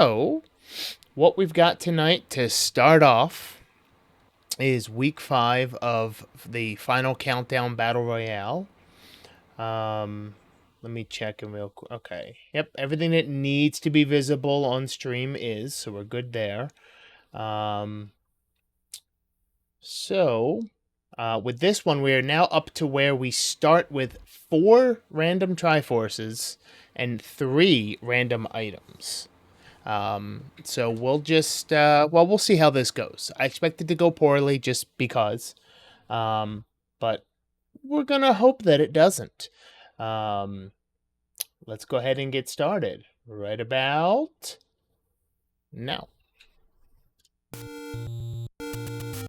So, what we've got tonight to start off is week 5 of the final countdown battle royale. Let me check in real quick. Okay. Yep, everything that needs to be visible on stream is, so we're good there. With this one, we are now up to where we start with 4 random Triforces and 3 random items. So we'll just, we'll see how this goes. I expect it to go poorly just because, but we're gonna hope that it doesn't. Let's go ahead and get started right about now.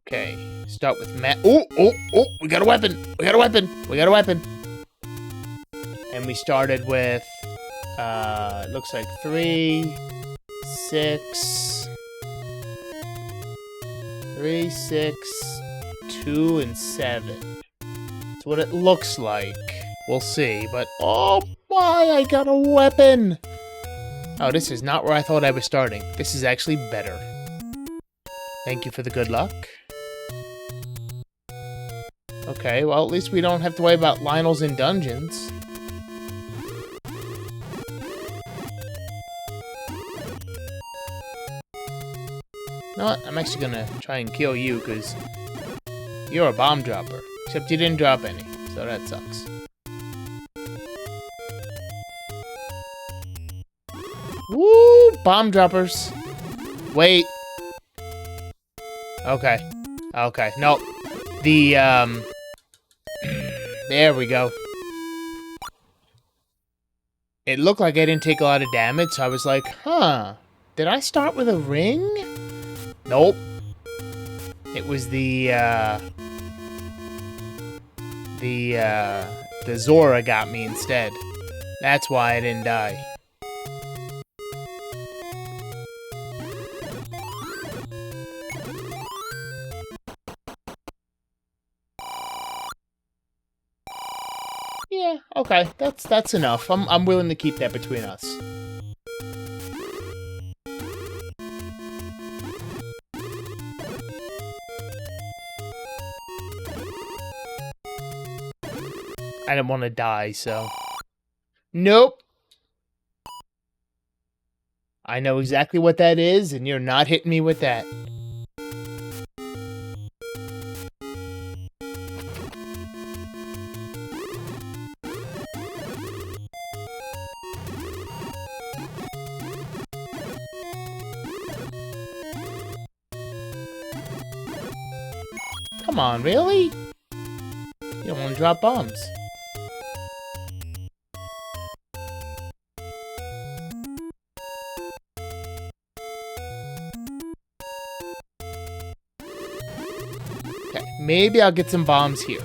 Okay, start with Matt. Oh, we got a weapon. We got a weapon. We got a weapon. And we started with, it looks like 3, 6, 2, and 7. That's what it looks like. We'll see, but oh my, I got a weapon! Oh, this is not where I thought I was starting. This is actually better. Thank you for the good luck. Okay, well, at least we don't have to worry about Lionels in dungeons. You know what? I'm actually gonna try and kill you, because you're a bomb dropper. Except you didn't drop any, so that sucks. Woo! Bomb droppers. Wait. Okay. Okay. Nope. There we go. It looked like I didn't take a lot of damage, so I was like, huh. Did I start with a ring? Nope. It was the Zora got me instead. That's why I didn't die. Yeah, okay. That's enough. I'm willing to keep that between us. I didn't want to die, so... Nope! I know exactly what that is, and you're not hitting me with that. Come on, really? You don't want to drop bombs. Okay, maybe I'll get some bombs here.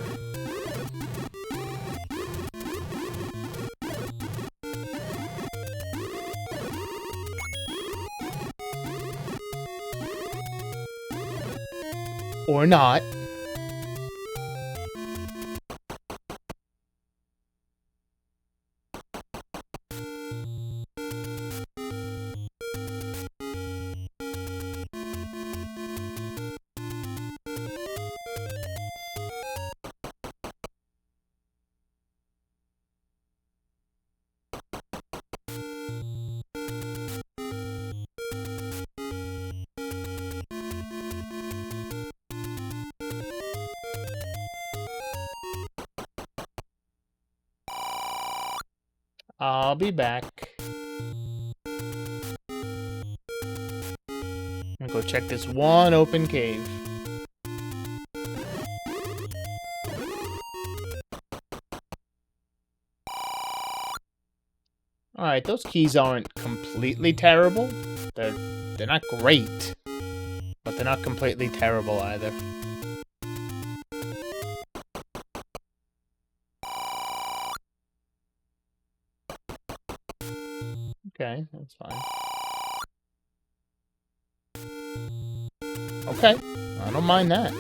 Or not. I'll be back. I'm gonna go check this one open cave. Alright, those keys aren't completely terrible. They're not great, but they're not completely terrible either. Okay, that's fine. Okay, I don't mind that.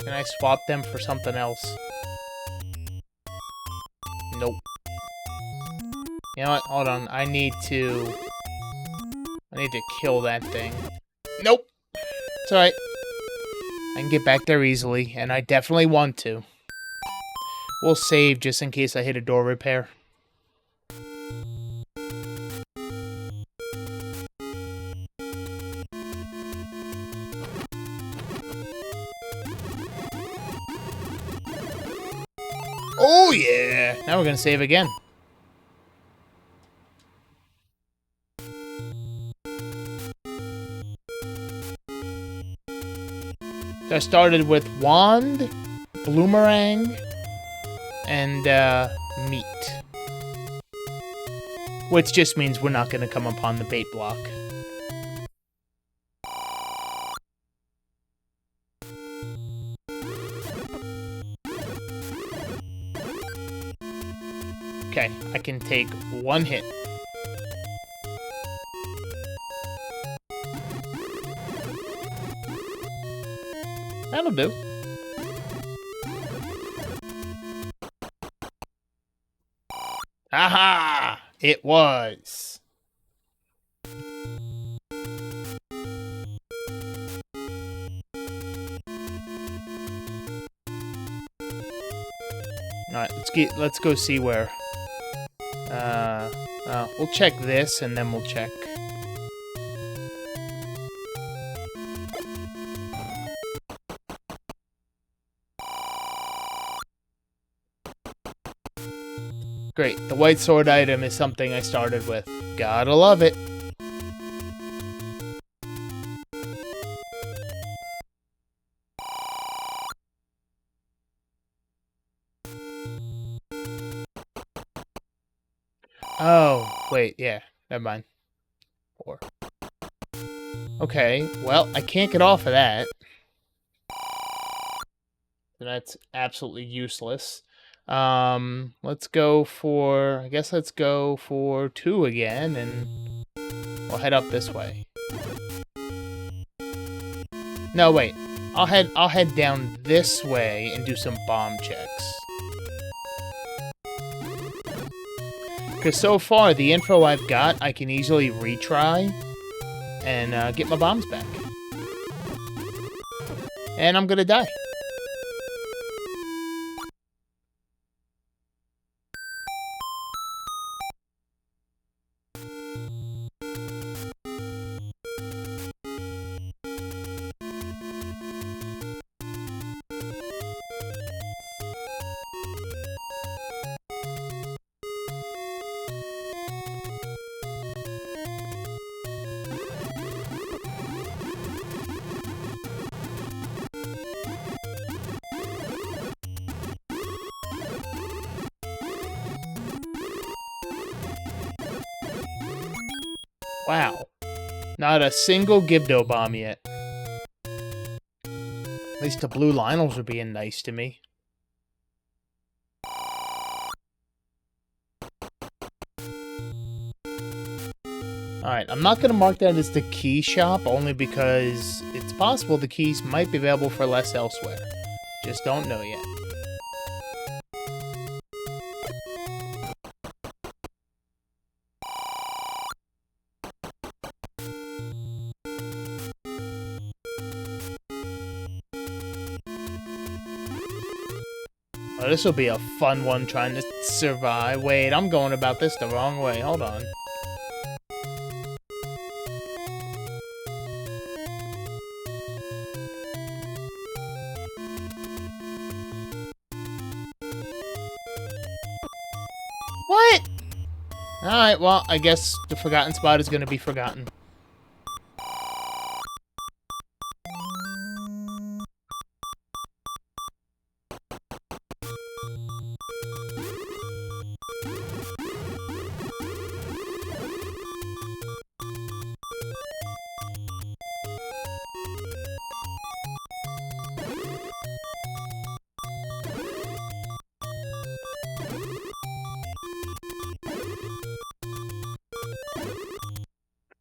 Can I swap them for something else? Nope. You know what? Hold on. I need to kill that thing. Nope. It's alright. I can get back there easily, and I definitely want to. We'll save just in case I hit a door repair. Oh yeah! Now we're gonna save again. So I started with wand, bloomerang, and meat. Which just means we're not gonna come upon the bait block. Okay, I can take one hit. That'll do. Aha! It was. Alright, let's go see where. We'll check this and then we'll check. Great, the white sword item is something I started with. Gotta love it. Oh, wait, yeah, never mind. 4. Okay, well, I can't get off of that. That's absolutely useless. Let's go for, I guess let's go for 2 again, and we'll head up this way. No, wait. I'll head down this way and do some bomb checks. Because so far, the info I've got, I can easily retry and get my bombs back. And I'm gonna die. Wow. Not a single Gibdo bomb yet. At least the blue Lionels are being nice to me. Alright, I'm not going to mark that as the key shop, only because it's possible the keys might be available for less elsewhere. Just don't know yet. Oh, this will be a fun one trying to survive. Wait, I'm going about this the wrong way. Hold on. What? Alright, well, I guess the forgotten spot is going to be forgotten.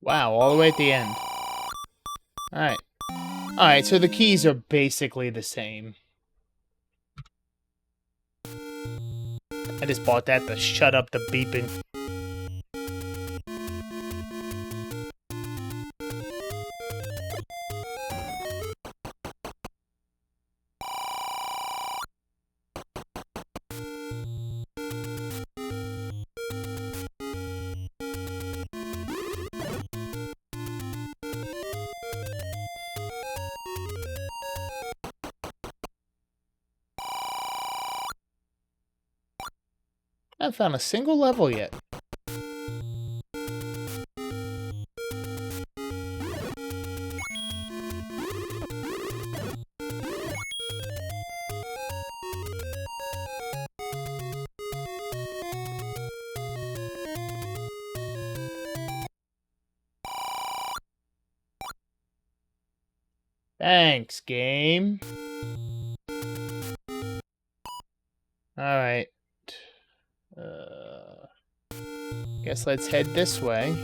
Wow, all the way at the end. Alright. Alright, so the keys are basically the same. I just bought that to shut up the beeping. I haven't found a single level yet. Thanks, game. Alright. Guess let's head this way.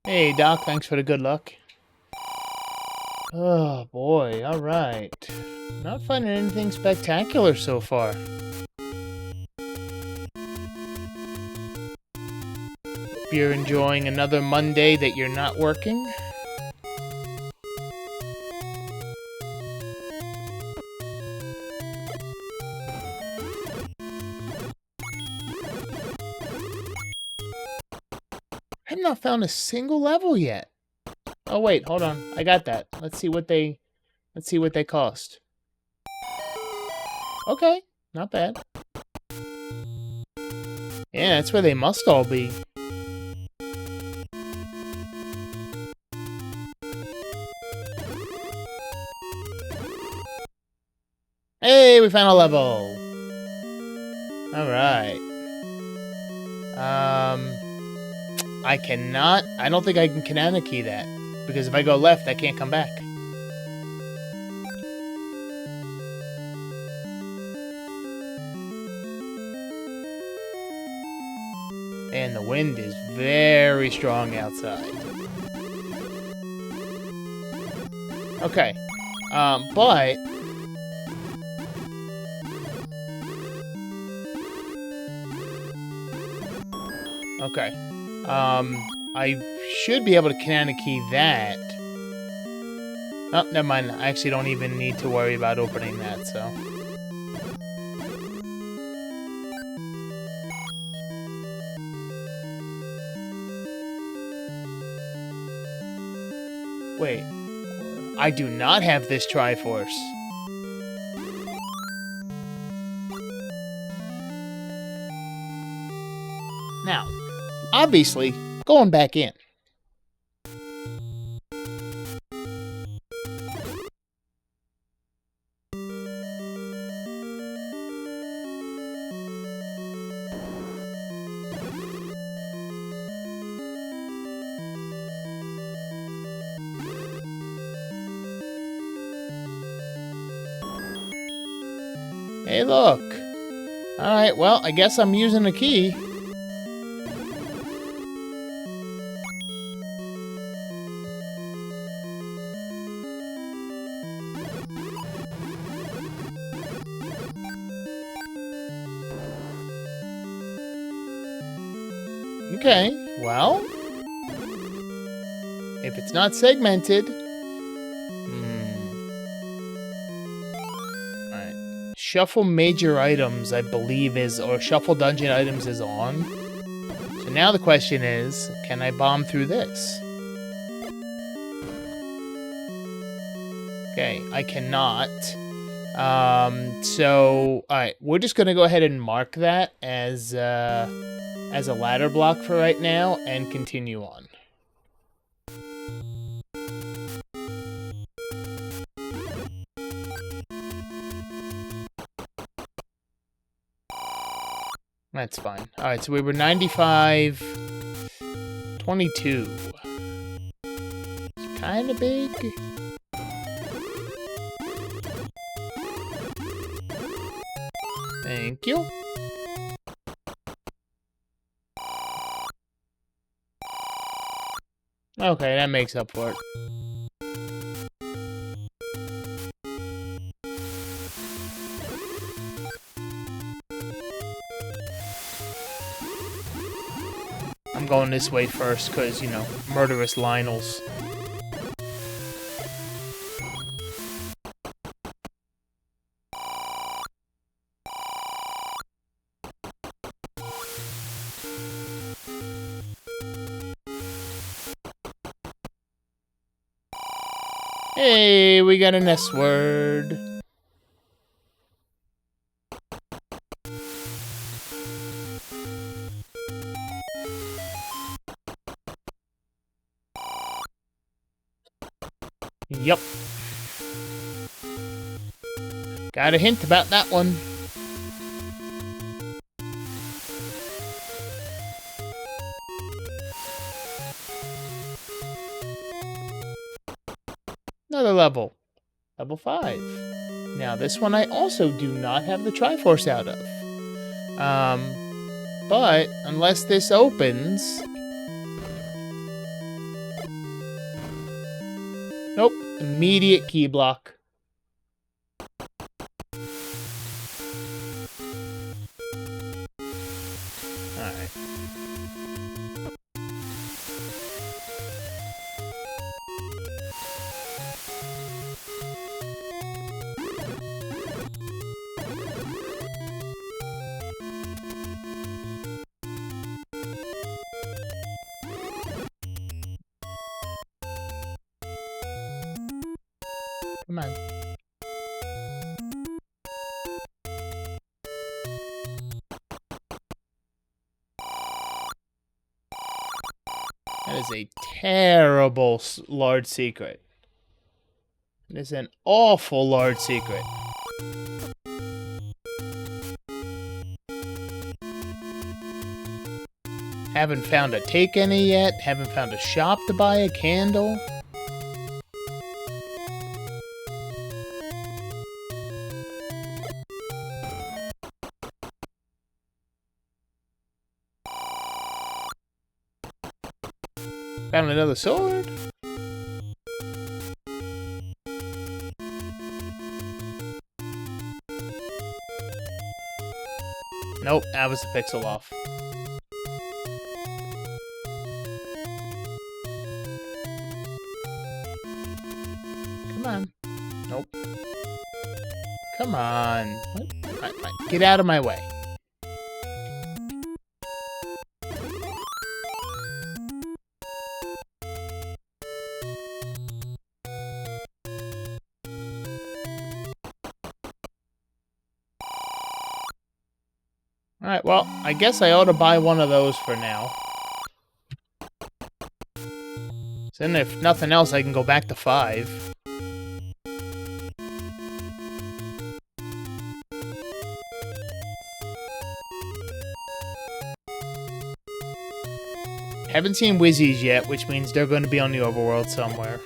Hey, Doc, thanks for the good luck. Oh, boy, alright. Not finding anything spectacular so far. Hope you're enjoying another Monday that you're not working. I've not found a single level yet. Oh wait, hold on. I got that. Let's see what they cost. Okay, not bad. Yeah, that's where they must all be. Hey, we found a level. Alright. I don't think I can Kanana key that. Because if I go left, I can't come back. And the wind is very strong outside. Okay. But... okay. I should be able to Kanana key that. Oh, never mind. I actually don't even need to worry about opening that, so... wait. I do not have this Triforce. Now, obviously, going back in. Hey, look. Alright, well, I guess I'm using a key. Okay, well, if it's not segmented, alright, shuffle major items, I believe or shuffle dungeon items is on. So now the question is, can I bomb through this? Okay, I cannot. So, alright, we're just gonna go ahead and mark that as a ladder block for right now, and continue on. That's fine. Alright, so we were 95... 22. It's kind of big. Thank you. Okay, that makes up for it. I'm going this way first, because, you know, murderous Lionels. Hey, we got an S word. Yup. Got a hint about that one. Another level. Level 5. Now, this one I also do not have the Triforce out of. But, unless this opens... Nope. Immediate key block. Alright. Come on. That is a terrible large secret. It is an awful large secret. Haven't found a take any yet. Haven't found a shop to buy a candle. Found another sword. Nope, that was the pixel off. Come on. Nope. Come on. What? Get out of my way. Alright, well, I guess I ought to buy one of those for now. So then if nothing else, I can go back to 5. Haven't seen Wizzies yet, which means they're going to be on the overworld somewhere.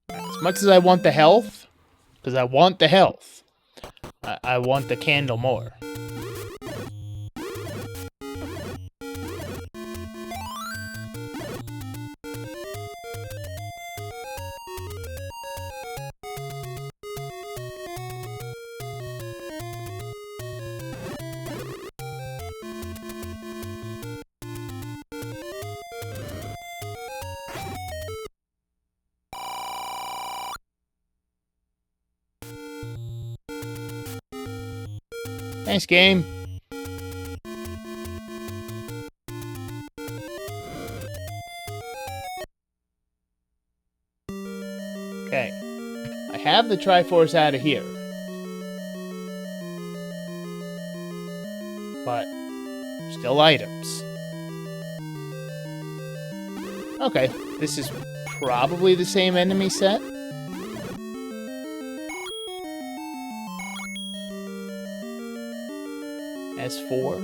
As much as I want the health, because I want the health, I want the candle more. Thanks, game. Okay. I have the Triforce out of here. but still items. Okay, this is probably the same enemy set. As 4.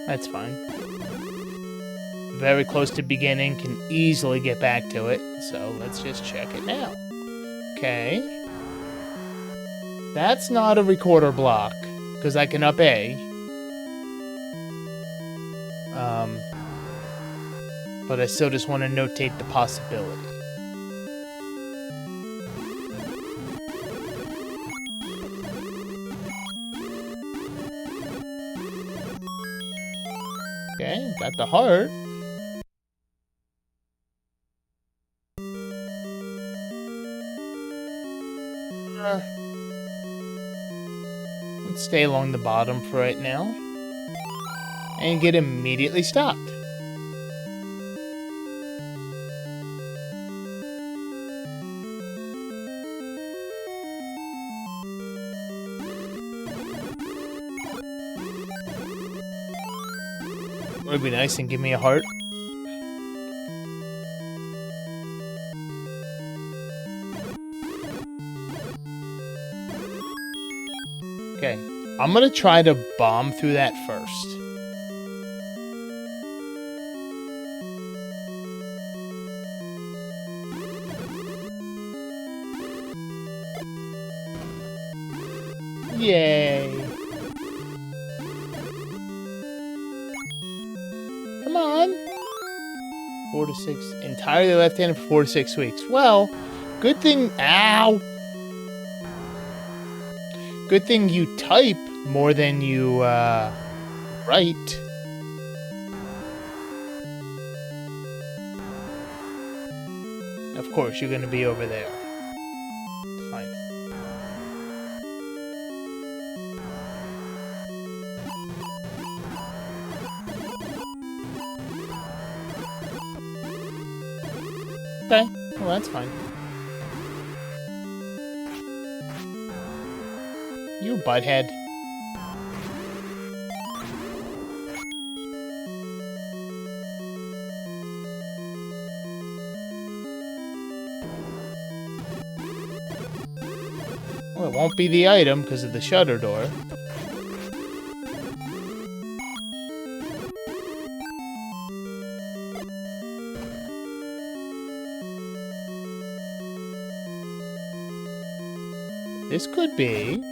That's fine. Very close to beginning, can easily get back to it, so let's just check it now. Okay. That's not a recorder block, because I can up A. But I still just want to notate the possibility. Okay, got the heart. Let's stay along the bottom for right now. And get immediately stopped. Would be nice and give me a heart. Okay, I'm gonna try to bomb through that first. Yay! Come on! 4 to 6, entirely left-handed for 4 to 6 weeks. Well, good thing, ow! Good thing you type more than you, write. Of course, you're gonna be over there. Fine. Okay, well that's fine. You butthead. Well, it won't be the item because of the shutter door. This could be.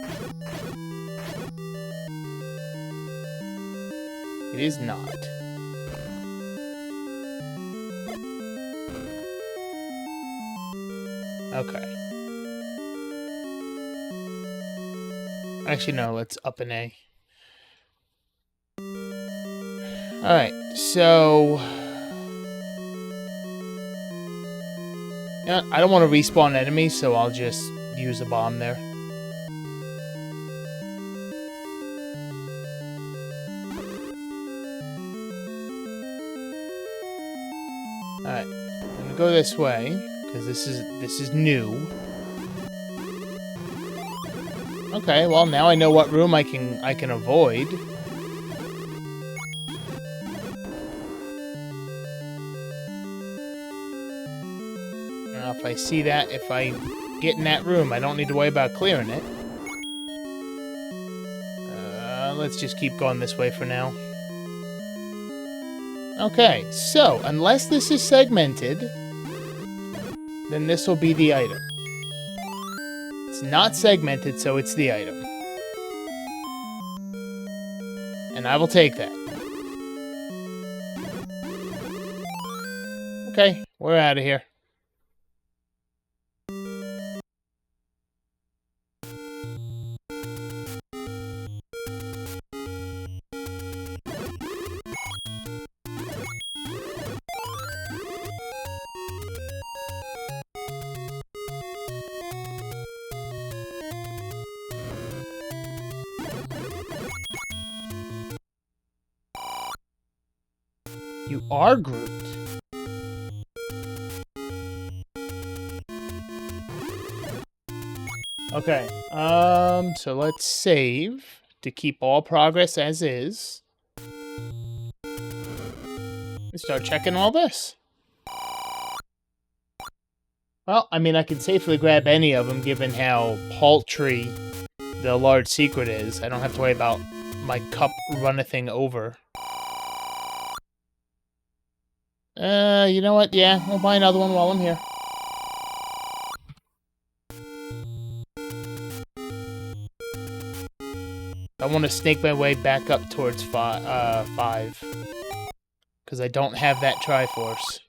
It is not. Okay. Actually, no, let's up an A. Alright, so... I don't want to respawn enemies, so I'll just use a bomb there. Alright, I'm gonna go this way, because this is new. Okay, well now I know what room I can avoid. Now if I see that, if I get in that room, I don't need to worry about clearing it. Let's just keep going this way for now. Okay, so, unless this is segmented, then this will be the item. It's not segmented, so it's the item. And I will take that. Okay, we're out of here. You are Groot. Okay, so let's save to keep all progress as is. And start checking all this. Well, I mean, I can safely grab any of them given how paltry the large secret is. I don't have to worry about my cup runnething over. You know what? Yeah, I'll buy another one while I'm here. I want to snake my way back up towards 5. Because I don't have that Triforce.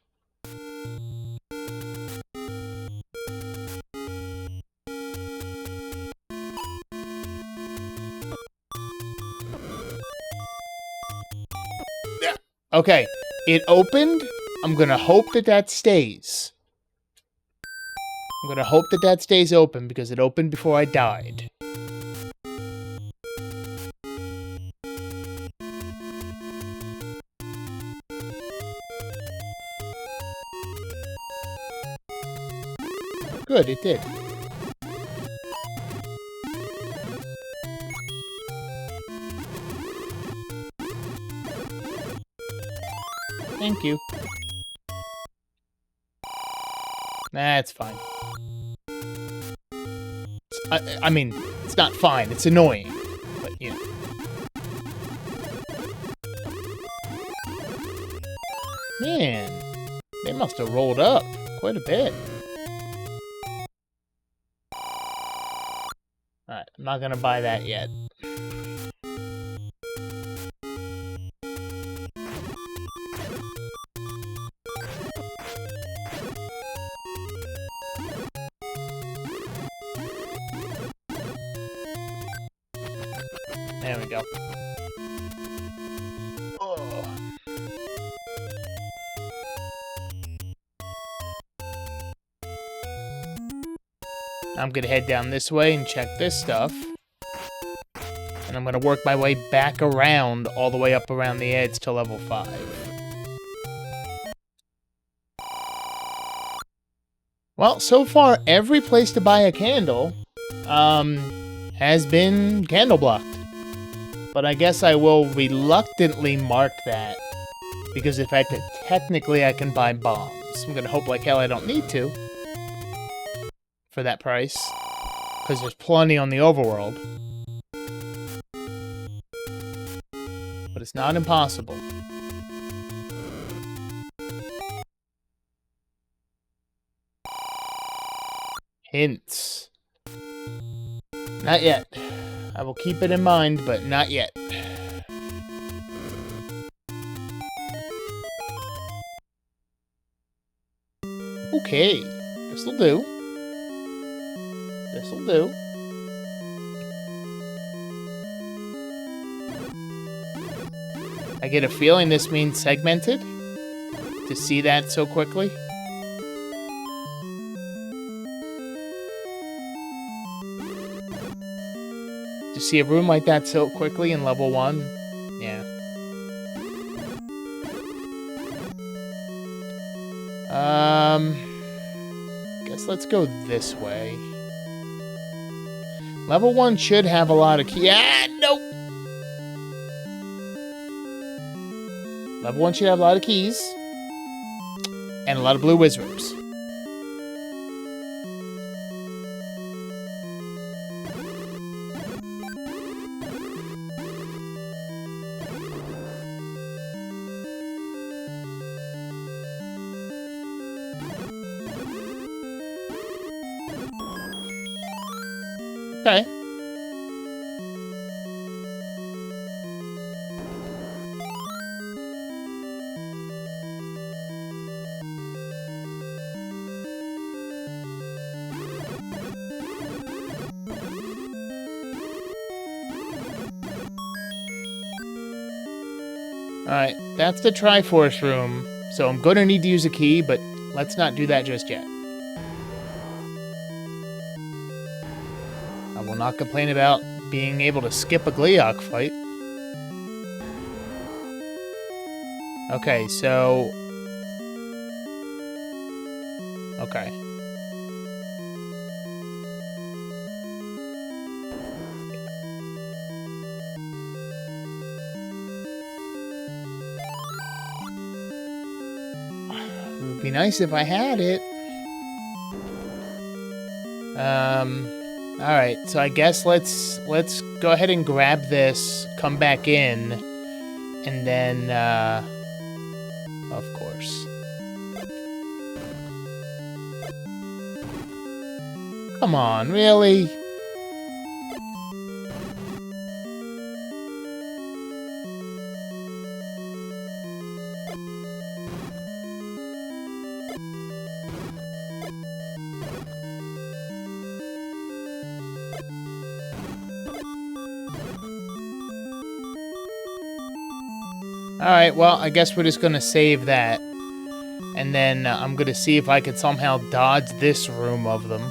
Okay, it opened. I'm gonna hope that that stays. I'm gonna hope that that stays open because it opened before I died. Good, it did. Thank you. That's fine. I mean, it's not fine. It's annoying. But, you know. Man, they must have rolled up quite a bit. Alright, I'm not gonna buy that yet. There we go. Oh. I'm gonna head down this way and check this stuff. And I'm gonna work my way back around, all the way up around the edge to level 5. Well, so far, every place to buy a candle, has been candle blocked. But I guess I will reluctantly mark that, because in fact, technically I can buy bombs. I'm gonna hope like hell I don't need to for that price, because there's plenty on the overworld. But it's not impossible. Hints. Not yet. I will keep it in mind, but not yet. Okay. This'll do. This'll do. I get a feeling this means segmented. To see that so quickly. To see a room like that so quickly in level 1, yeah. Guess let's go this way. Level 1 should have a lot of keys. Yeah, nope! Level 1 should have a lot of keys. And a lot of blue wizards. Okay. Alright, that's the Triforce room, so I'm gonna need to use a key, but let's not do that just yet. I will not complain about being able to skip a Gleeok fight. Okay, so... Okay. It would be nice if I had it. Alright, so I guess let's go ahead and grab this, come back in, and then, of course. Come on, really? Alright, well, I guess we're just gonna save that. And then I'm gonna see if I can somehow dodge this room of them.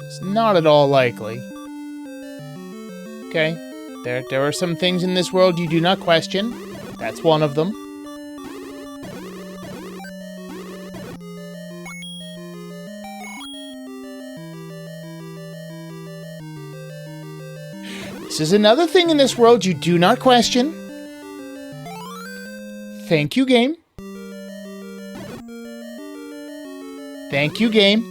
It's not at all likely. Okay, there are some things in this world you do not question. That's one of them. This is another thing in this world you do not question. Thank you, game. Thank you, game.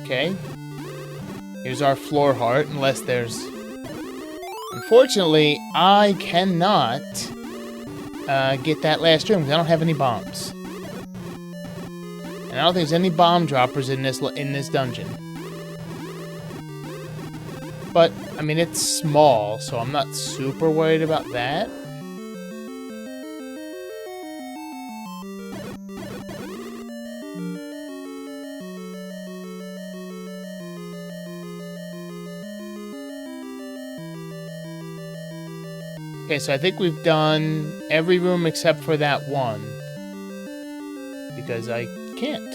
Okay. Here's our floor heart, unless there's... Unfortunately, I cannot get that last room, because I don't have any bombs. And I don't think there's any bomb droppers in this dungeon. But, I mean, it's small, so I'm not super worried about that. Okay, so I think we've done every room except for that one. Because I can't.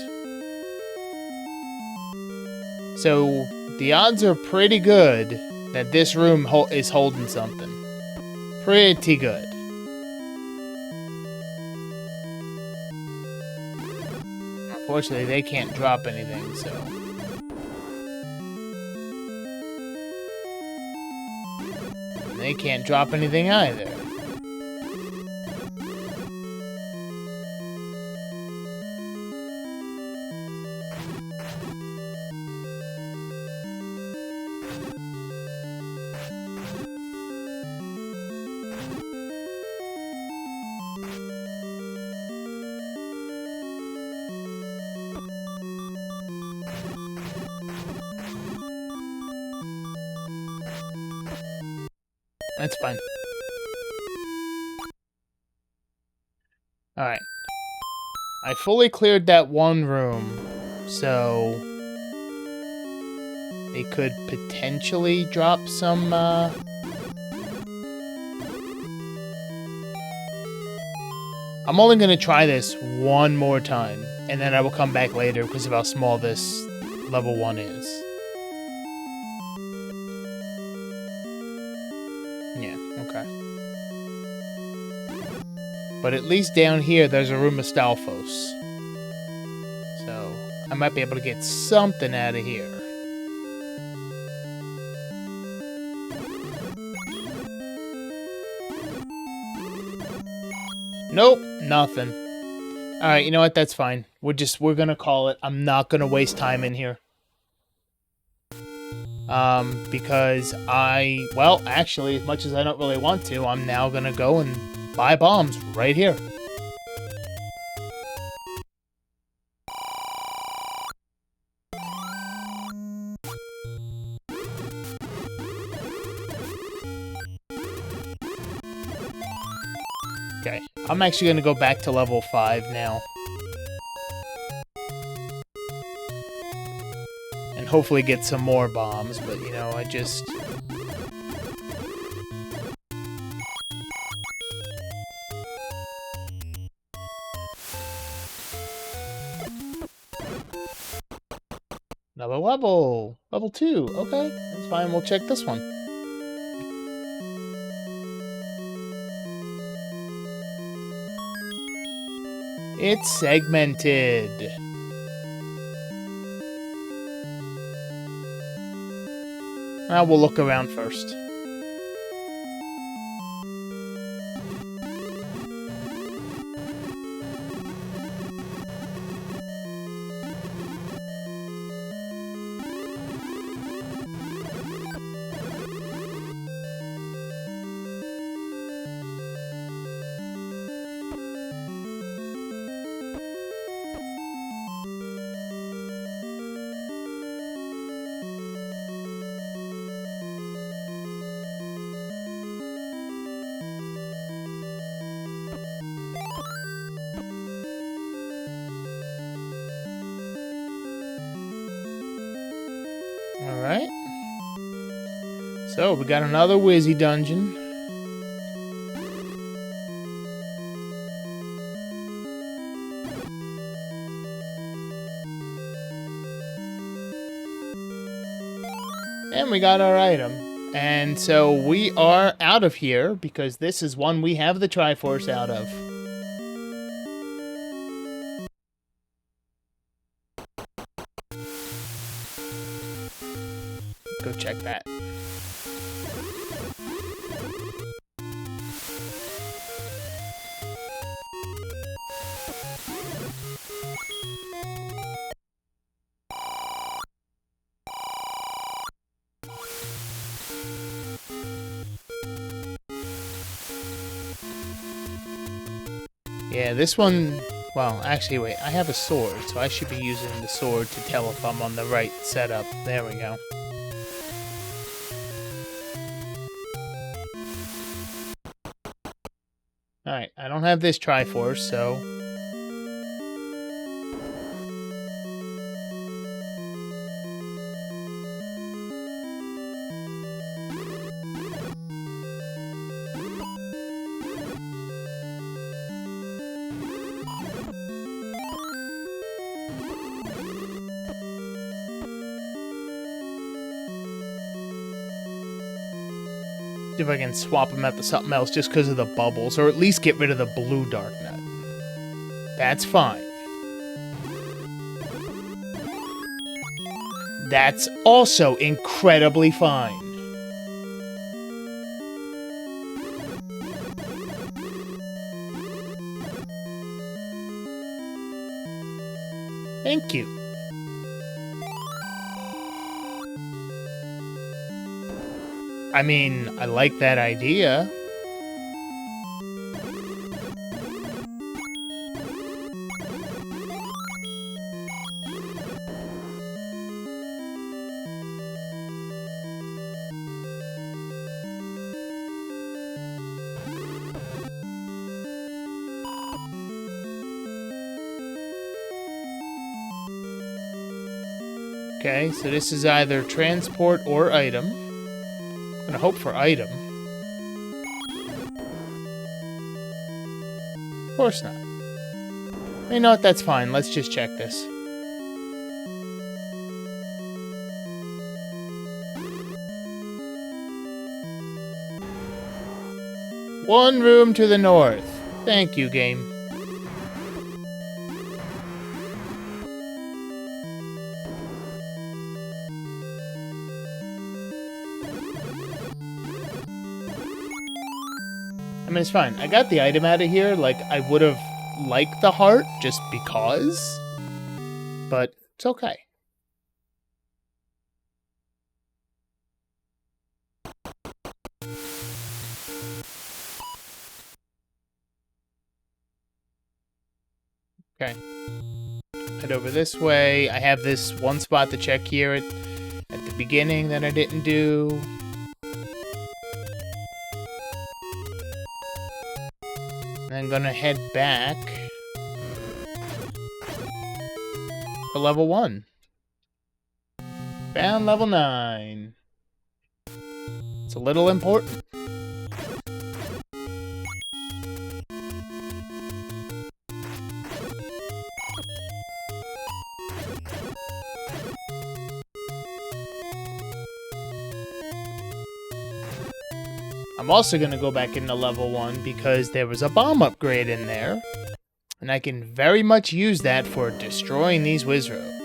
So, the odds are pretty good that this room is holding something. Pretty good. Unfortunately, they can't drop anything, so... They can't drop anything either. That's fine. Alright. I fully cleared that one room, so... They could potentially drop some, I'm only gonna try this one more time, and then I will come back later because of how small this level 1 is. Okay. But at least down here, there's a room of Stalfos. So, I might be able to get something out of here. Nope, nothing. Alright, you know what? That's fine. We're gonna call it. I'm not gonna waste time in here. Because well, actually, as much as I don't really want to, I'm now gonna go and buy bombs right here. Okay, I'm actually gonna go back to level 5 now. And and hopefully get some more bombs, but, you know, I just... Another level! Level 2, okay, that's fine, we'll check this one. It's segmented. Now we'll look around first. Alright. So, we got another Wizzy dungeon. And we got our item. And so we are out of here, because this is one we have the Triforce out of. Go check that. Yeah, this one... Well, actually, wait. I have a sword, so I should be using the sword to tell if I'm on the right setup. There we go. Alright, I don't have this Triforce, so... see if I can swap them out to something else just because of the bubbles, or at least get rid of the blue dark nut. That's fine. That's also incredibly fine. Thank you. I mean, I like that idea. Okay, so this is either transport or item. I'm gonna hope for item. Of course not. You know what, that's fine. Let's just check this. One room to the north. Thank you, game. I mean, it's fine. I got the item out of here. Like, I would have liked the heart just because. But it's okay. Okay. Head over this way. I have this one spot to check here at the beginning that I didn't do. I'm gonna head back to level 1. Found level 9. It's a little important. I'm also going to go back into level 1 because there was a bomb upgrade in there. And I can very much use that for destroying these Wizrobes.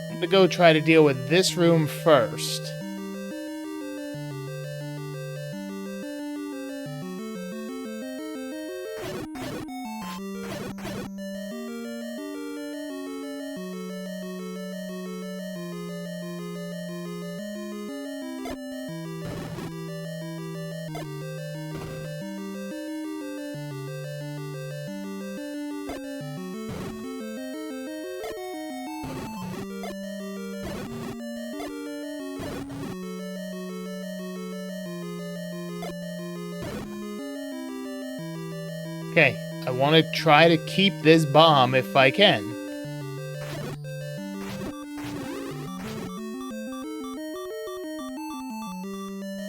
I'm gonna go try to deal with this room first. Okay, I want to try to keep this bomb if I can.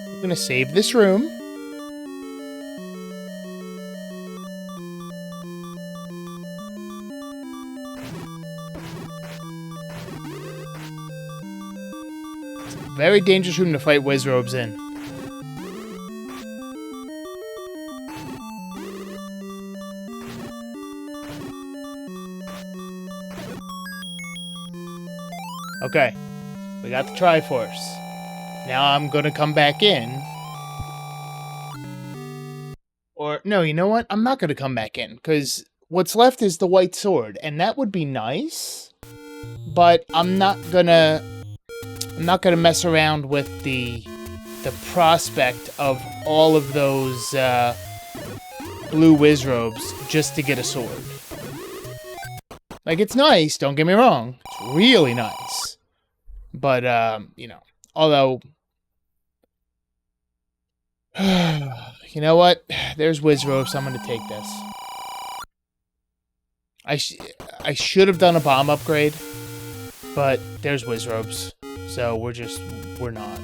I'm gonna save this room. It's a very dangerous room to fight Wizrobes in. Okay, we got the Triforce. Now I'm gonna come back in. Or, no, you know what? I'm not gonna come back in, because what's left is the white sword, and that would be nice, but I'm not gonna mess around with the prospect of all of those blue Wizrobes just to get a sword. Like, it's nice, don't get me wrong. It's really nice. But, you know, although, you know what? There's Wizrobes, so I'm going to take this. I should have done a bomb upgrade, but there's Wizrobes, so we're not.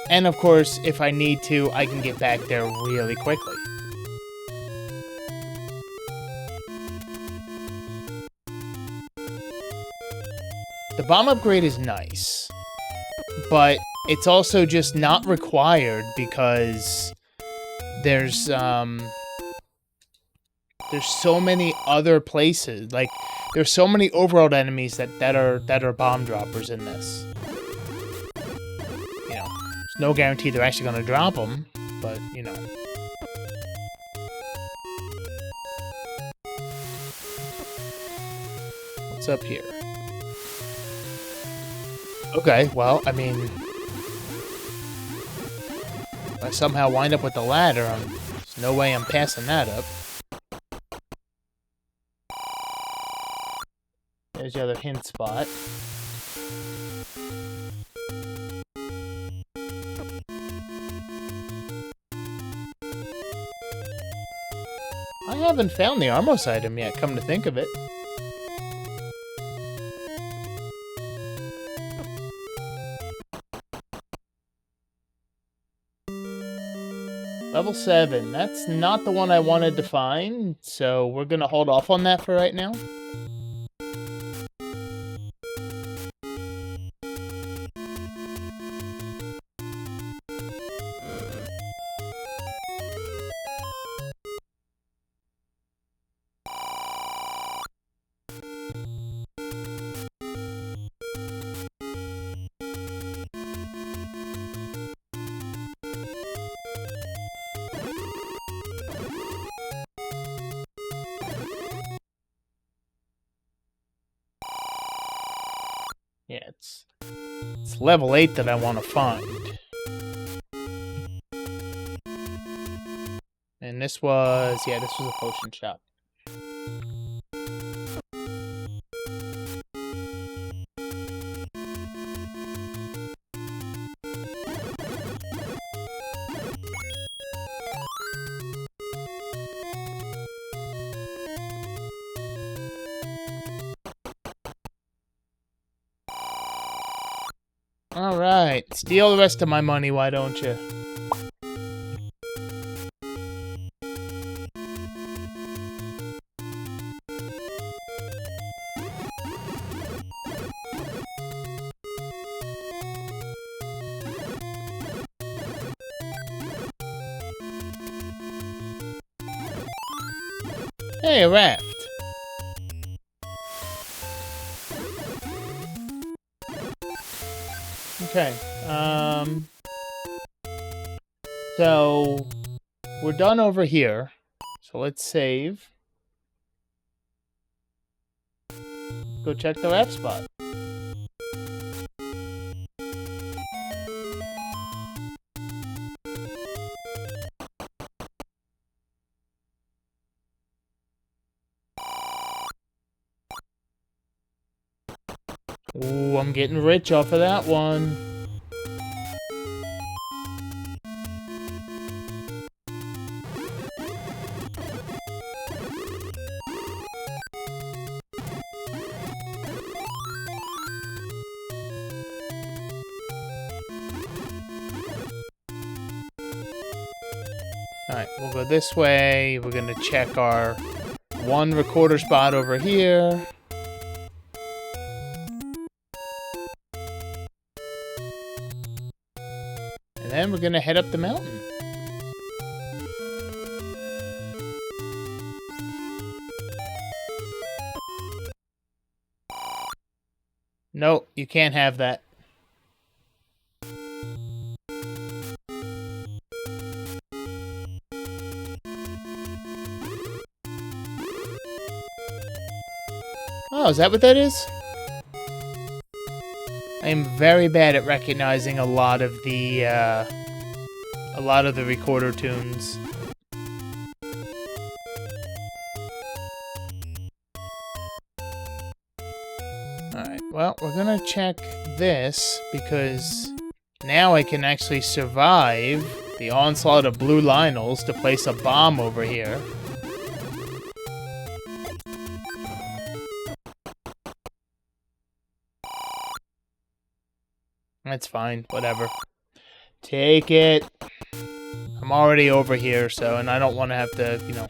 And of course, if I need to, I can get back there really quickly. The bomb upgrade is nice, but it's also just not required because there's so many other places. Like, there's so many overworld enemies that are bomb droppers in this. You know, there's no guarantee they're actually going to drop them, but you know. What's up here? Okay, well, I mean, if I somehow wind up with the ladder, there's no way I'm passing that up. There's the other hint spot. I haven't found the Armos item yet, come to think of it. Level 7. That's not the one I wanted to find, so we're gonna hold off on that for right now. level 8 that I want to find. And this was, yeah, this was a potion shop. Alright, steal the rest of my money, why don't you? Hey, a raft. Okay, so we're done over here. So let's save. Go check the raft spot. Ooh, I'm getting rich off of that one. Alright, we'll go this way. We're gonna check our one recorder spot over here. And then we're gonna head up the mountain. No, you can't have that. Oh, is that what that is? I am very bad at recognizing a lot of the recorder tunes. Alright, well, we're gonna check this, because now I can actually survive the onslaught of blue Lionels to place a bomb over here. That's fine, whatever. Take it. I'm already over here, so, and I don't want to have to, you know.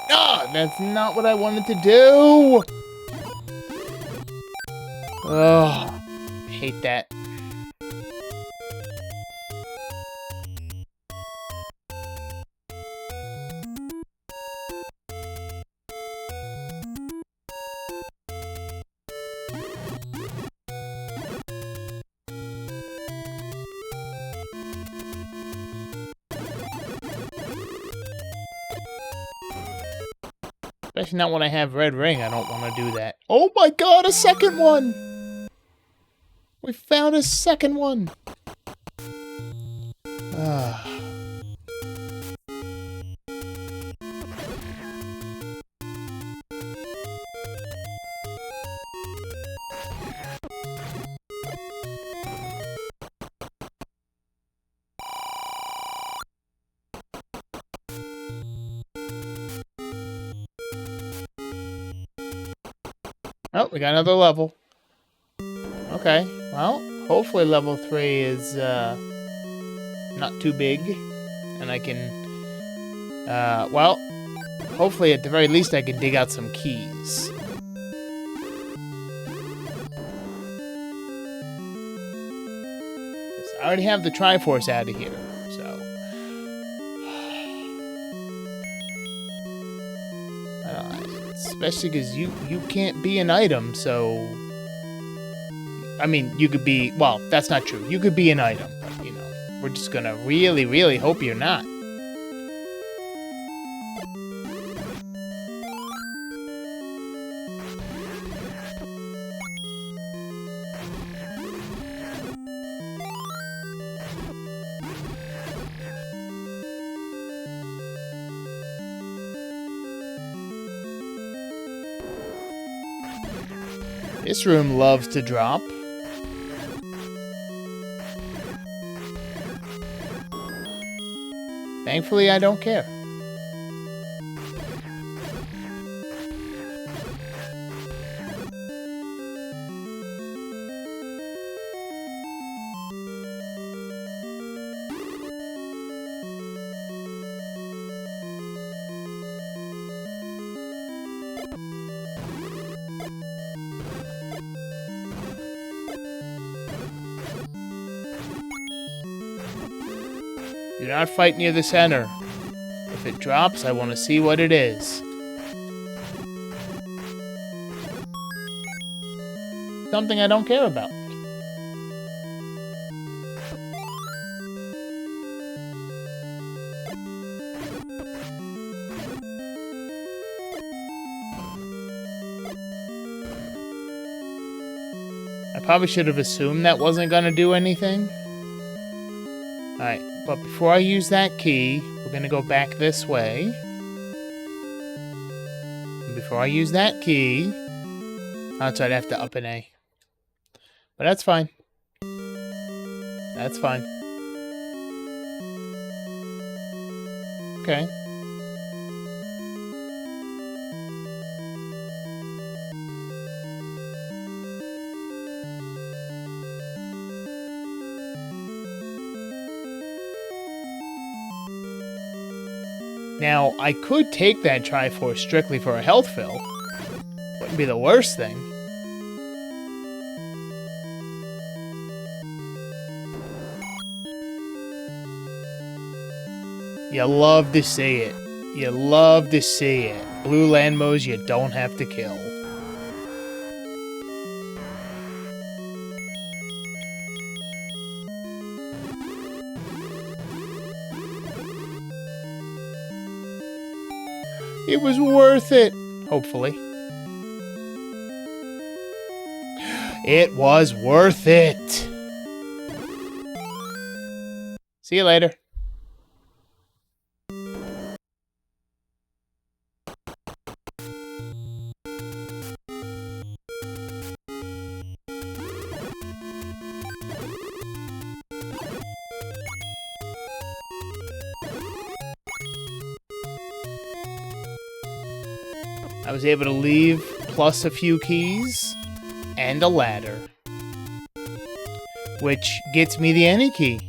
Ah, that's not what I wanted to do! Ugh, hate that. Especially not when I have red ring, I don't want to do that. Oh my god, a second one! We found a second one! Oh, we got another level. Okay, well, hopefully level 3 is not too big, and I can, well, hopefully at the very least I can dig out some keys. I already have the Triforce out of here, so. Especially because you can't be an item, so... I mean, you could be... Well, that's not true. You could be an item, but, you know, We're just gonna really, really hope you're not. This room loves to drop. Thankfully, I don't care. Do not fight near the center. If it drops, I want to see what it is. Something I don't care about. I probably should have assumed that wasn't going to do anything. Alright, but before I use that key, we're going to go back this way. And before I use that key, I'd have to up an A. But that's fine. That's fine. Okay. Now, I could take that Triforce strictly for a health fill. Wouldn't be the worst thing. You love to see it. You love to see it. Blue Landmos you don't have to kill. It was worth it, hopefully. It was worth it. See you later. I was able to leave plus a few keys and a ladder, which gets me the any key.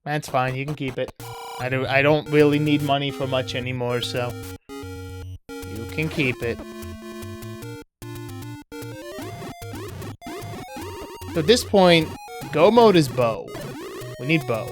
That's fine, you can keep it. I don't really need money for much anymore, so you can keep it. So at this point, go mode is bow. We need bow.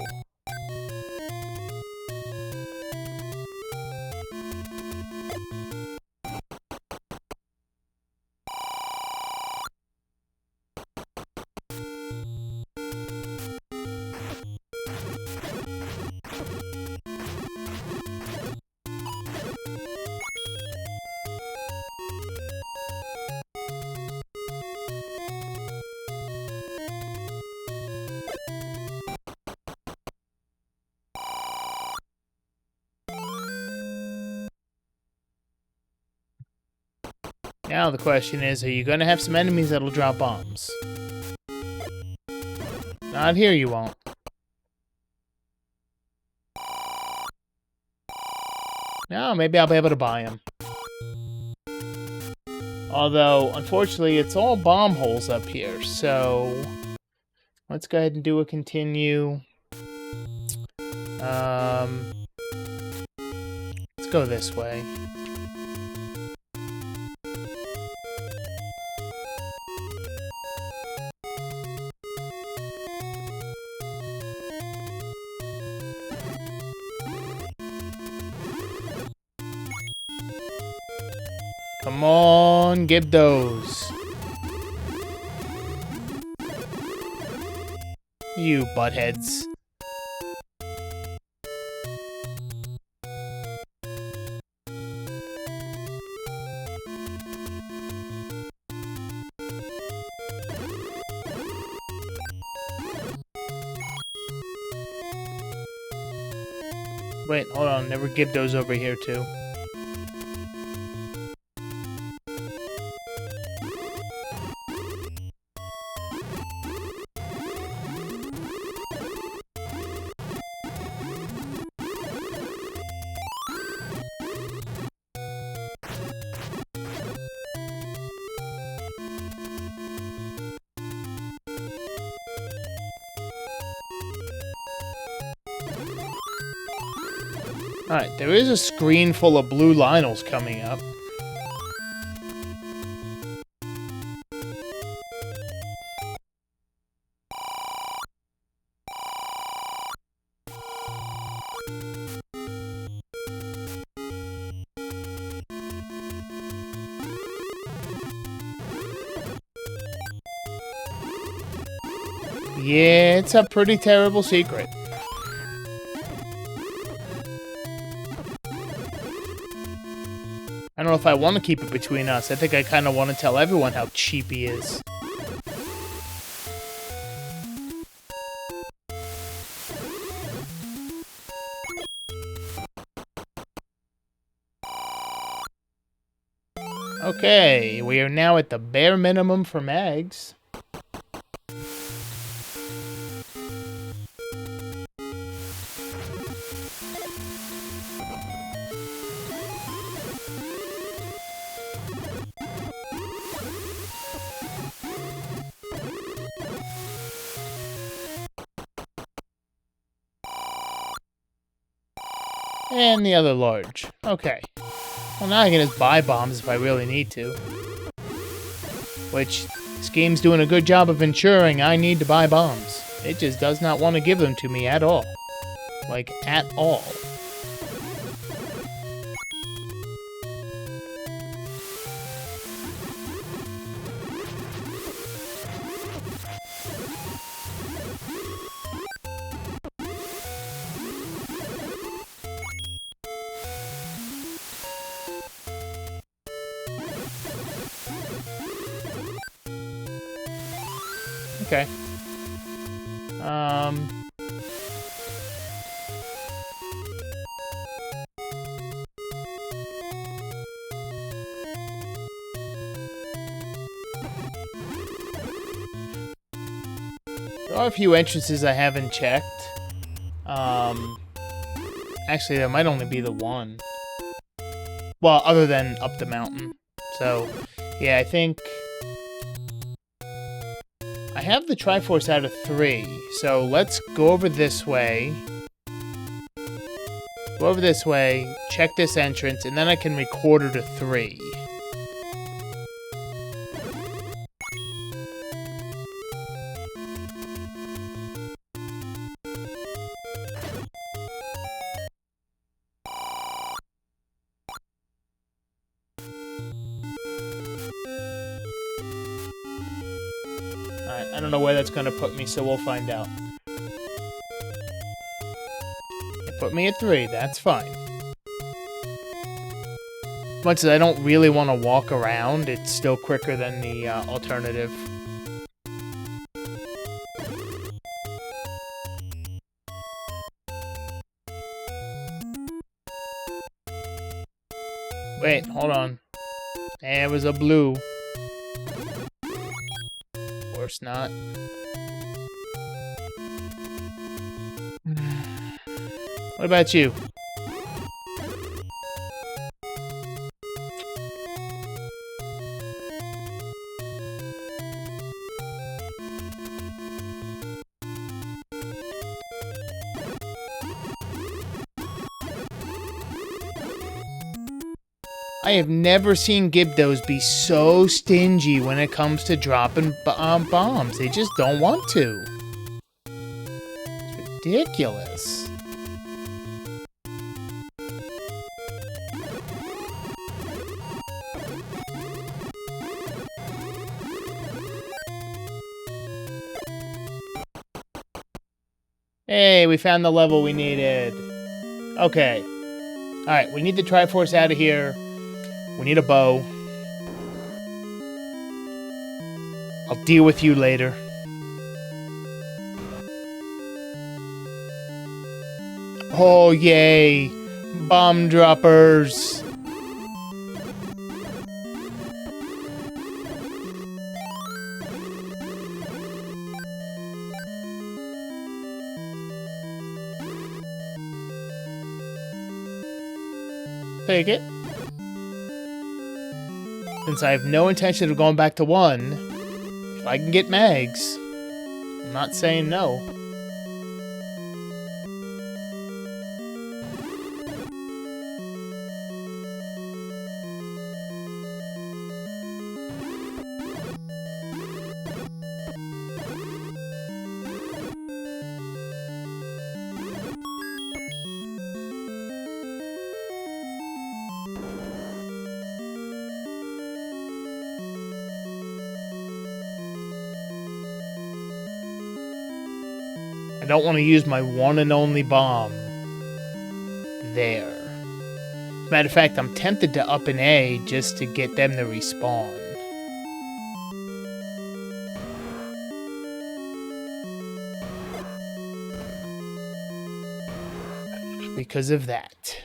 Now the question is, are you going to have some enemies that'll drop bombs? Not here, you won't. No, maybe I'll be able to buy them. Although, unfortunately, it's all bomb holes up here, so let's go ahead and do a continue. Let's go this way. Come on, give those. You buttheads. Wait, hold on. Never give those over here, too. Alright, there is a screen full of blue Lionels coming up. Yeah, it's a pretty terrible secret. I don't know if I want to keep it between us. I think I kind of want to tell everyone how cheap he is. Okay, we are now at the bare minimum for mags. And the other large. Okay. Well, now I can just buy bombs if I really need to. Which, this game's doing a good job of ensuring I need to buy bombs. It just does not want to give them to me at all. Like, at all. Okay. There are a few entrances I haven't checked. Actually, there might only be the one. Well, other than up the mountain. So, yeah, I think I have the Triforce out of 3, so let's go over this way. Go over this way, check this entrance, and then I can record her to 3. I don't know where that's going to put me, so we'll find out. It put me at 3, that's fine. As much as I don't really want to walk around, it's still quicker than the alternative. Wait, hold on. There was a blue. Of course not. What about you? I have never seen Gibdos be so stingy when it comes to dropping bombs. They just don't want to. It's ridiculous. Hey, we found the level we needed. Okay. Alright, we need the Triforce out of here. We need a bow. I'll deal with you later. Oh, yay. Bomb droppers. Take it. Since I have no intention of going back to 1, if I can get mags, I'm not saying no. I don't want to use my one and only bomb there. Matter of fact, I'm tempted to up an A just to get them to respawn. Because of that.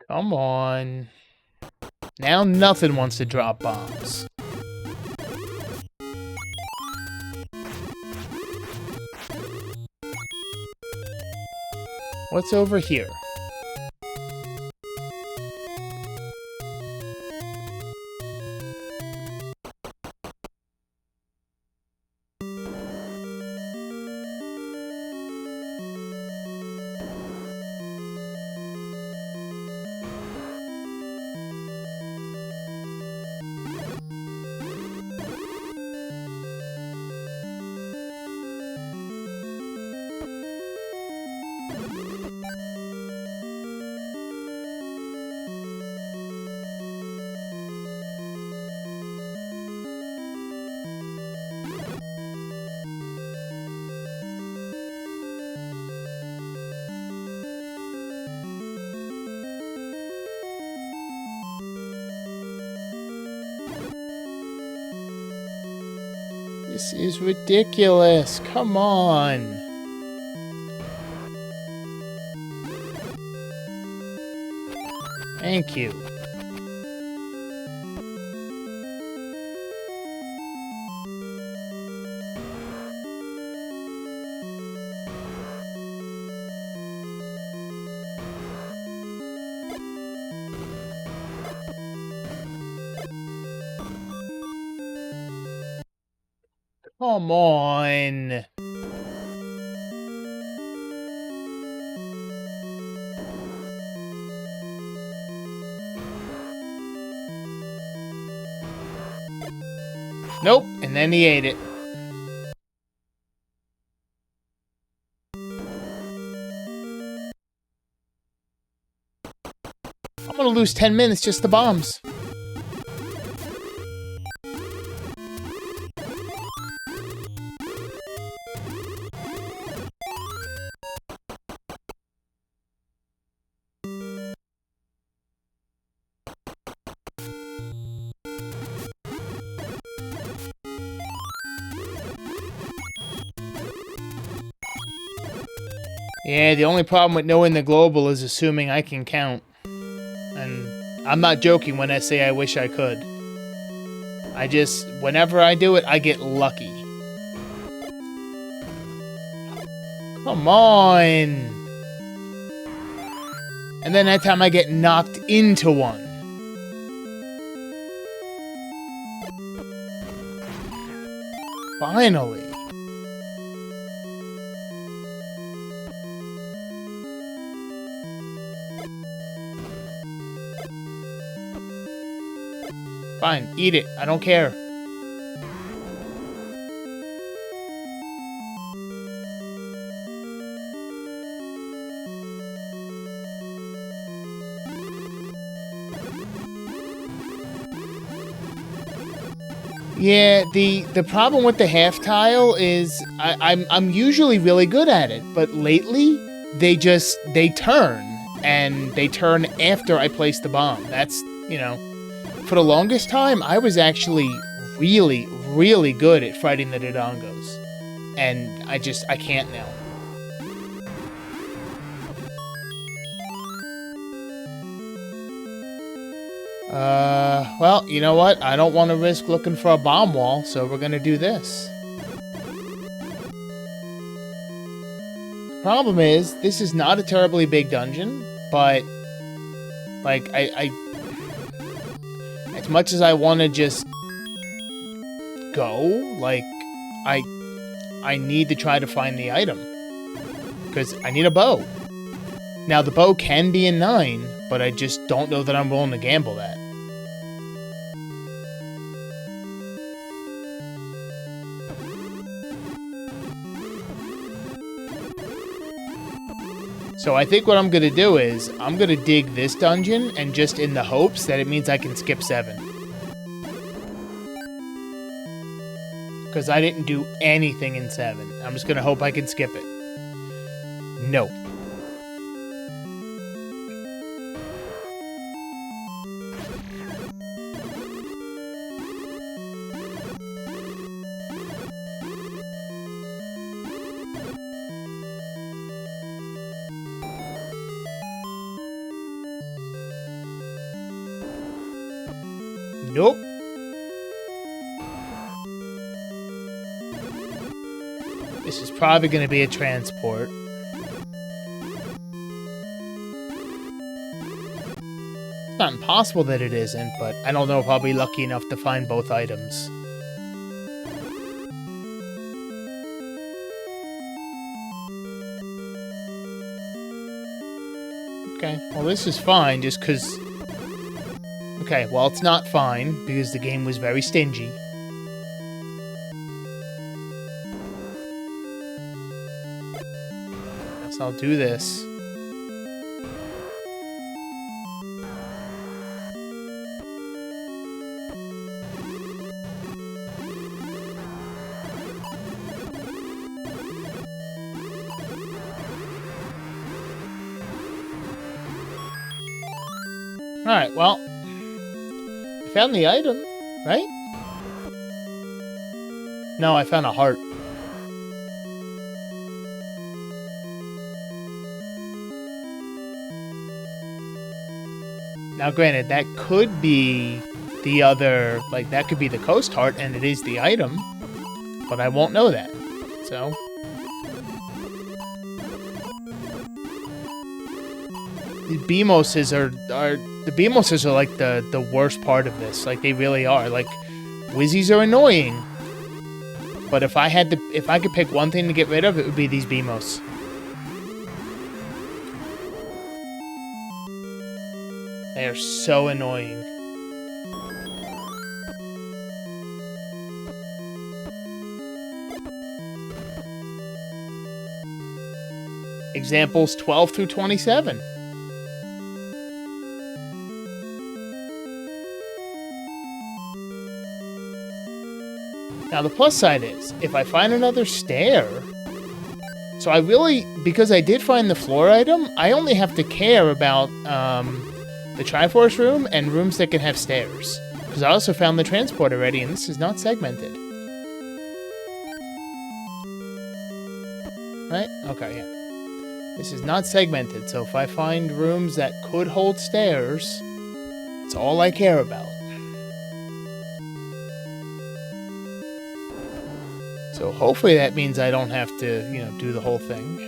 Come on. Now nothing wants to drop bombs. What's over here? This is ridiculous. Come on. Thank you. Come on. Nope, and then he ate it. I'm gonna lose 10 minutes just to bombs. Yeah, the only problem with knowing the global is assuming I can count. And I'm not joking when I say I wish I could. Whenever I do it, I get lucky. Come on! And then that time I get knocked into one. Finally. Fine, eat it. I don't care. Yeah, the problem with the half tile is I'm usually really good at it, but lately they turn, and they turn after I place the bomb. That's, you know, for the longest time I was actually really, really good at fighting the Dodongos, and I can't now. Well, you know what? I don't want to risk looking for a bomb wall, so we're gonna do this. Problem is, this is not a terribly big dungeon, but, like, I as much as I want to just go, like, I need to try to find the item, because I need a bow. Now, the bow can be in 9, but I just don't know that I'm willing to gamble that. So I think what I'm going to do is, I'm going to dig this dungeon, and just in the hopes that it means I can skip 7. Because I didn't do anything in 7. I'm just going to hope I can skip it. No. Nope. This is probably going to be a transport. It's not impossible that it isn't, but I don't know if I'll be lucky enough to find both items. Okay, well this is fine just because... Okay, well it's not fine because the game was very stingy. Guess I'll do this. Alright, well, I found the item, right? No, I found a heart. Now, granted, that could be the other, like, that could be the coast heart, and it is the item, but I won't know that, so... The Beamoses are like the worst part of this. Like, they really are. Like, Wizzies are annoying. But if I could pick one thing to get rid of, it would be these Beamos. They are so annoying. Examples 12 through 27. Now, the plus side is, if I find another stair... So I really... Because I did find the floor item, I only have to care about the Triforce room and rooms that can have stairs. Because I also found the transport already, and this is not segmented. Right? Okay, yeah. This is not segmented, so if I find rooms that could hold stairs, that's all I care about. So hopefully that means I don't have to, you know, do the whole thing.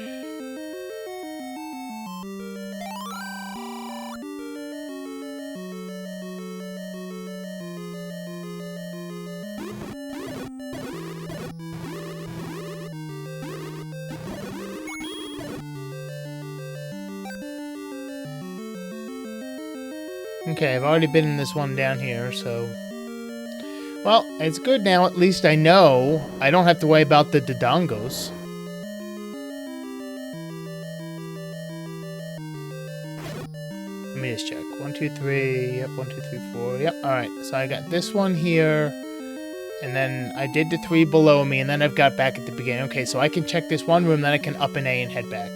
Okay, I've already been in this one down here, so... Well, it's good now. At least I know I don't have to worry about the Dodongos. Let me just check. 1, 2, 3. Yep, 1, 2, 3, 4. Yep, alright. So I got this one here. And then I did the 3 below me, and then I've got back at the beginning. Okay, so I can check this one room, then I can up an A and head back.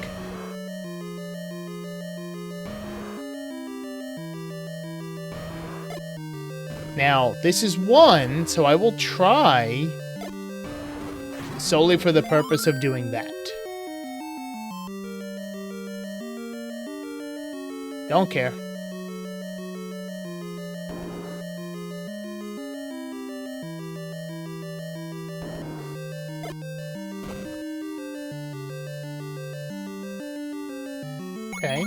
Now, this is 1, so I will try solely for the purpose of doing that. Don't care. Okay.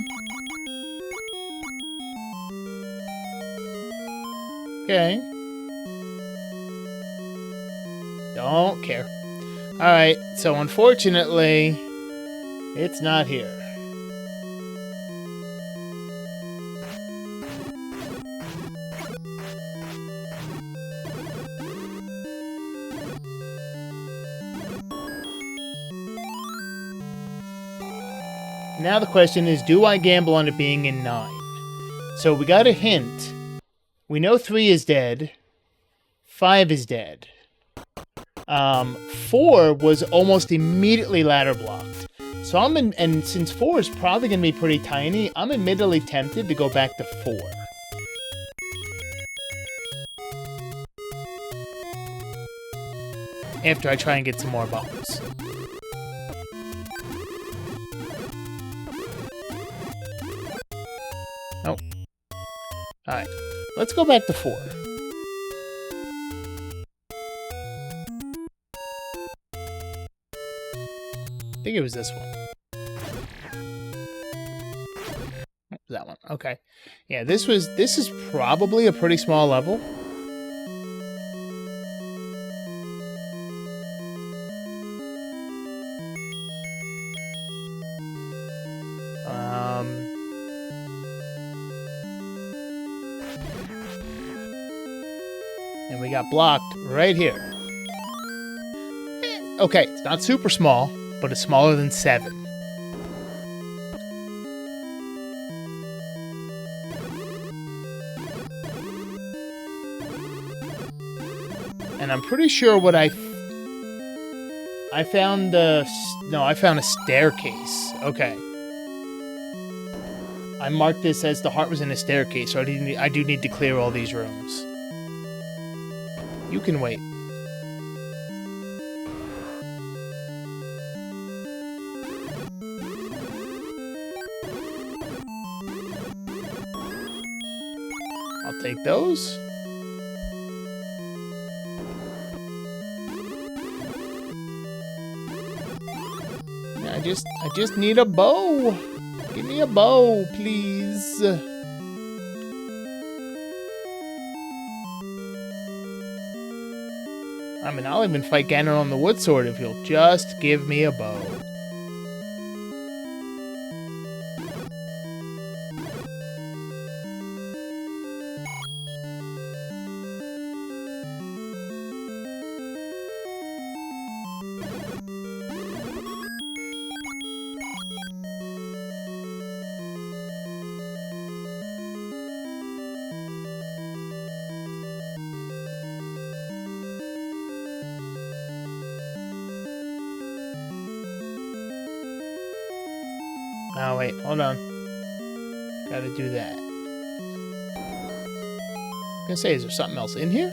Okay. Don't care. Alright, so unfortunately, it's not here. Now the question is, do I gamble on it being in 9? So we got a hint. We know 3 is dead. 5 is dead. 4 was almost immediately ladder blocked. So I'm in, and since 4 is probably going to be pretty tiny, I'm admittedly tempted to go back to 4. After I try and get some more bumps. Nope. Alright. Let's go back to 4. I think it was this one. That one. Okay. Yeah, this is probably a pretty small level. And we got blocked right here. Okay, it's not super small, but it's smaller than 7. And I'm pretty sure what I found I found a staircase. Okay. I marked this as the heart was in a staircase, so I do need to clear all these rooms. You can wait. I'll take those. I just need a bow. Give me a bow, please. I mean, I'll even fight Ganon on the wood sword if you'll just give me a bow. Oh, wait, hold on. Gotta do that. I was gonna say, is there something else in here?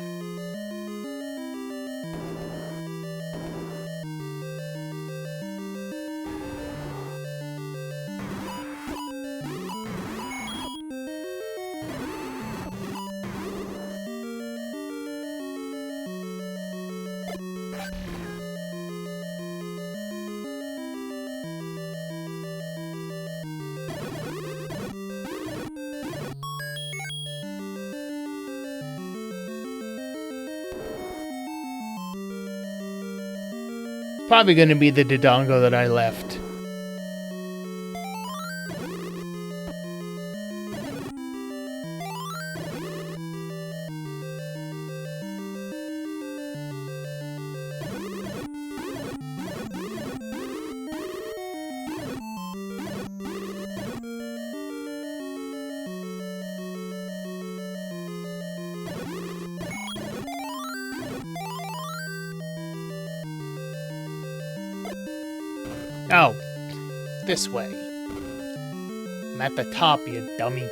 Probably going to be the Dodongo that I left. Oh, this way. I'm at the top, you dummy.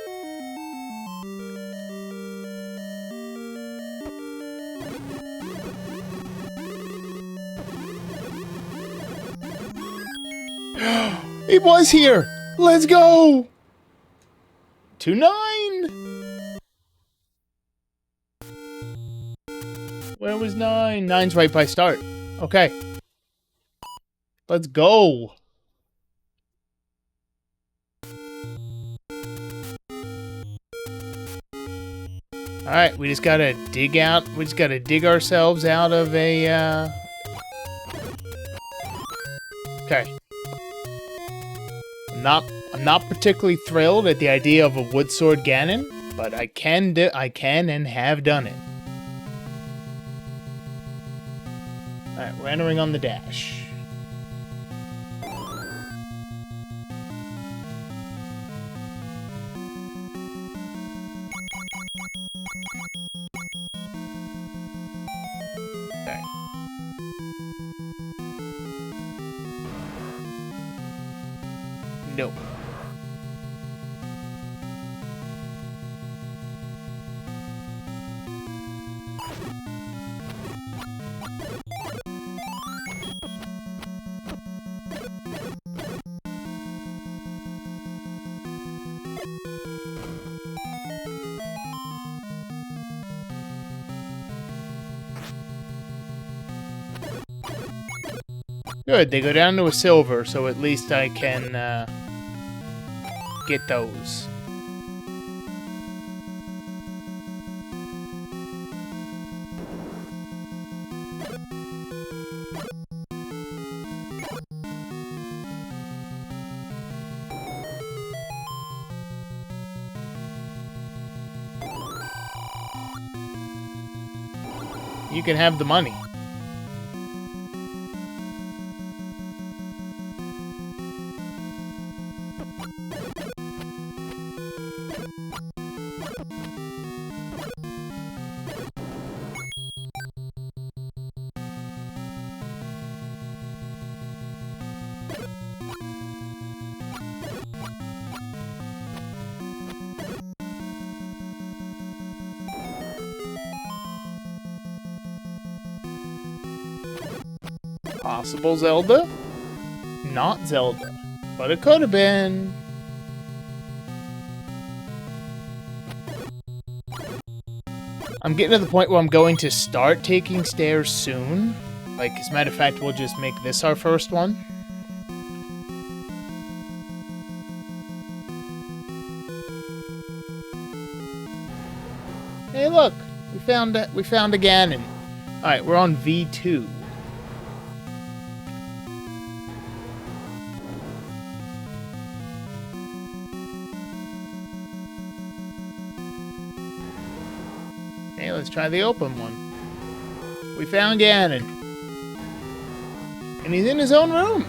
It was here! Let's go! 2-9! Where was 9? 9's right by start. Okay. Let's go! Alright, we just gotta dig out. We just gotta dig ourselves out of a, Okay. I'm not particularly thrilled at the idea of a wood sword Ganon, but I can and have done it. Alright, we're entering on the dash. Okay. Nope. Good, they go down to a silver, so at least I can, get those. You can have the money. Possible Zelda? Not Zelda. But it could have been. I'm getting to the point where I'm going to start taking stairs soon. Like, as a matter of fact, we'll just make this our first one. Hey, look! We found a Ganon. Alright, we're on V2. Hey, let's try the open one. We found Ganon. And he's in his own room.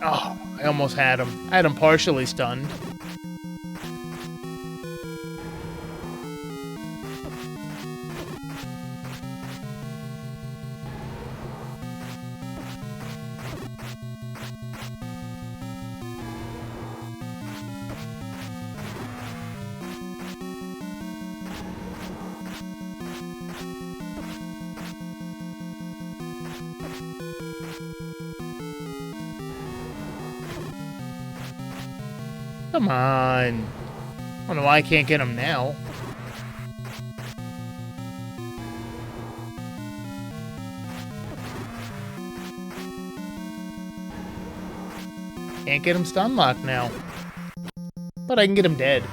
Oh, I almost had him. I had him partially stunned. Come on. I don't know why I can't get him now. Can't get him stun locked now. But I can get him dead.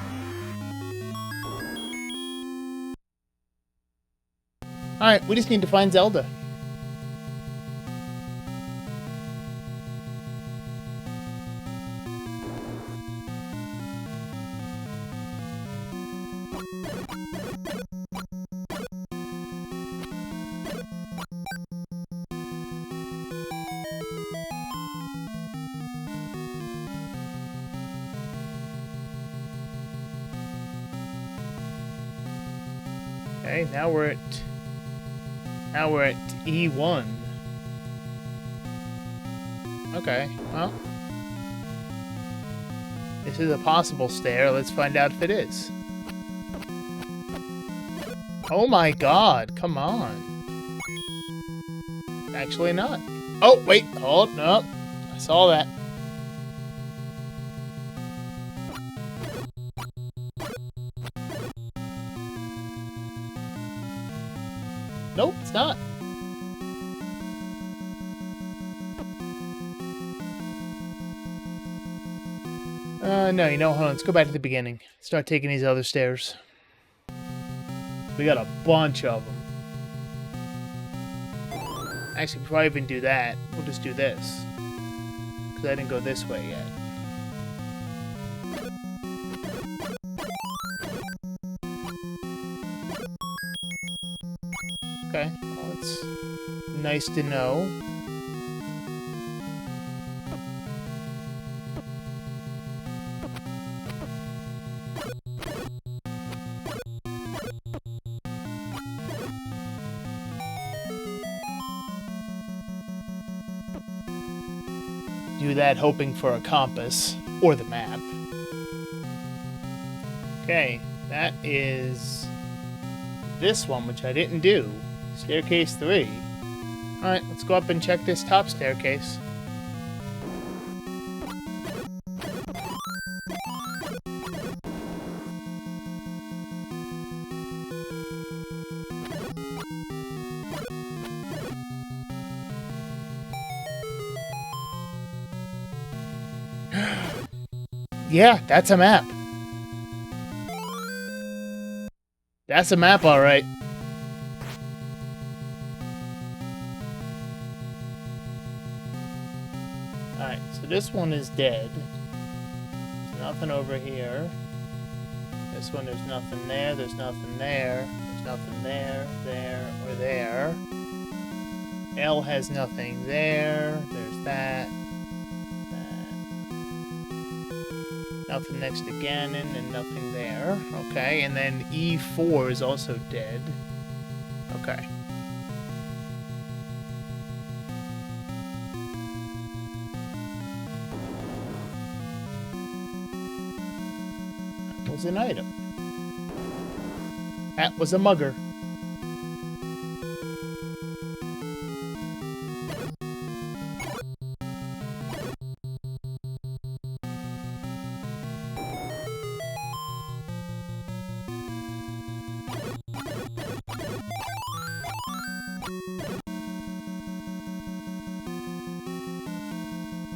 Alright, we just need to find Zelda. Okay, now we're at E1. Okay, well, this is a possible stair. Let's find out if it is. Oh my god, come on. Actually not. Oh, wait, hold, no. I saw that. Nope, it's not. No, you know, hold on, let's go back to the beginning. Start taking these other stairs. We got a bunch of them. Actually, before I even do that, we'll just do this. Because I didn't go this way yet. Okay, well, it's nice to know. Do that hoping for a compass or the map. Okay, that is this one, which I didn't do. Staircase 3. Alright, let's go up and check this top staircase. Yeah, that's a map. That's a map, alright. Alright, so this one is dead. There's nothing over here. This one, there's nothing there, there's nothing there, there's nothing there, there, or there. L has nothing there, there's that. Nothing next to Ganon, and nothing there. Okay, and then E4 is also dead. Okay. That was an item. That was a mugger.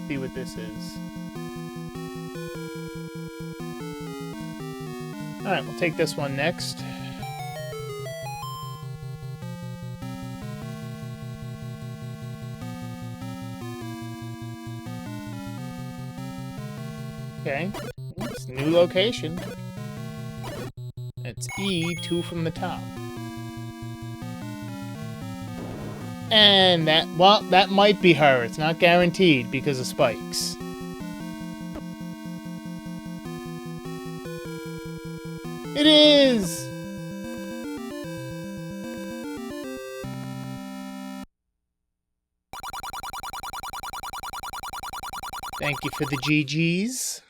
See what this is. Alright, we'll take this one next. Okay, it's a new location. It's E2 from the top. And that, well, that might be her. It's not guaranteed because of spikes. It is! Thank you for the GGs.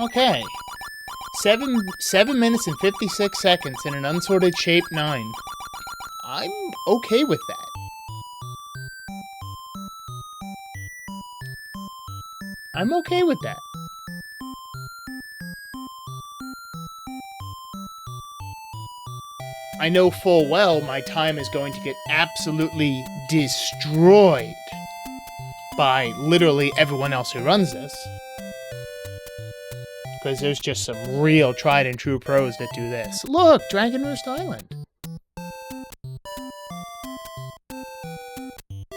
Okay. 7 minutes and 56 seconds in an unsorted shape 9. I'm okay with that. I'm okay with that. I know full well my time is going to get absolutely destroyed by literally everyone else who runs this. Because there's just some real tried and true pros that do this. Look, Dragon Roost Island.